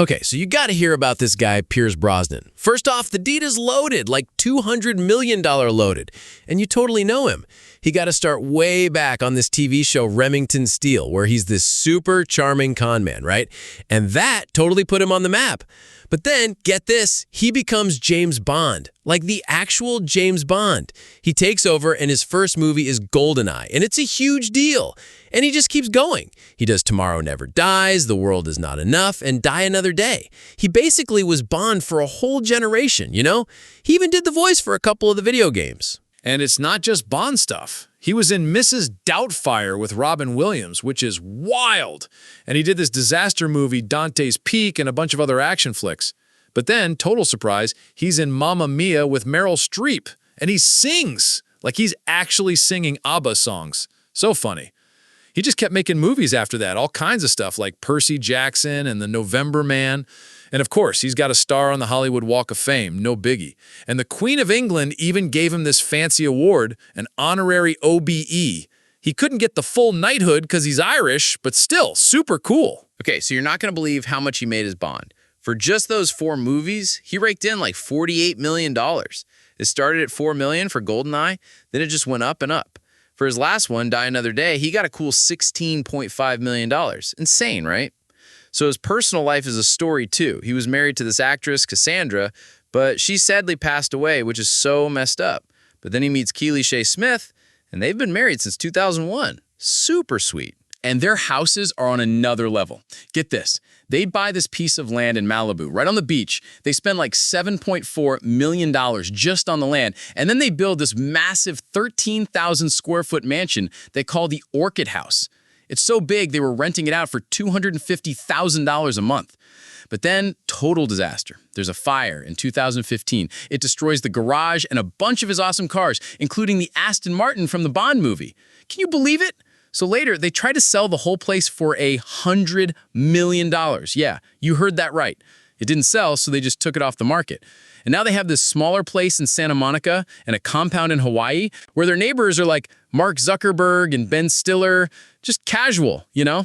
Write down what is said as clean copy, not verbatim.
Okay, so you gotta hear about this guy, Pierce Brosnan. First off, the deed is loaded, like $200 million loaded, and you totally know him. He got to start way back on this TV show Remington Steele, where he's this super charming con man, right? And that totally put him on the map. But then, get this, he becomes James Bond, like the actual James Bond. He takes over and his first movie is GoldenEye, and it's a huge deal. And he just keeps going. He does Tomorrow Never Dies, The World Is Not Enough, and Die Another Day. He basically was Bond for a whole generation, you know? He even did the voice for a couple of the video games. And it's not just Bond stuff. He was in Mrs. Doubtfire with Robin Williams, which is wild. And he did this disaster movie, Dante's Peak, and a bunch of other action flicks. But then, total surprise, he's in Mamma Mia with Meryl Streep. And he sings, like he's actually singing ABBA songs. So funny. He just kept making movies after that, all kinds of stuff like Percy Jackson and The November Man. And of course, he's got a star on the Hollywood Walk of Fame, no biggie. And the Queen of England even gave him this fancy award, an honorary OBE. He couldn't get the full knighthood because he's Irish, but still, super cool. Okay, so you're not going to believe how much he made as Bond. For just those 4 movies, he raked in like $48 million. It started at $4 million for GoldenEye, then it just went up and up. For his last one, Die Another Day, he got a cool $16.5 million. Insane, right? So his personal life is a story, too. He was married to this actress, Cassandra, but she sadly passed away, which is so messed up. But then he meets Keely Shea Smith, and they've been married since 2001. Super sweet. And their houses are on another level. Get this. They buy this piece of land in Malibu, right on the beach. They spend like $7.4 million just on the land. And then they build this massive 13,000 square foot mansion they call the Orchid House. It's so big, they were renting it out for $250,000 a month. But then, total disaster. There's a fire in 2015. It destroys the garage and a bunch of his awesome cars, including the Aston Martin from the Bond movie. Can you believe it? So later, they tried to sell the whole place for $100 million. Yeah, you heard that right. It didn't sell, so they just took it off the market. And now they have this smaller place in Santa Monica and a compound in Hawaii where their neighbors are like Mark Zuckerberg and Ben Stiller, just casual, you know?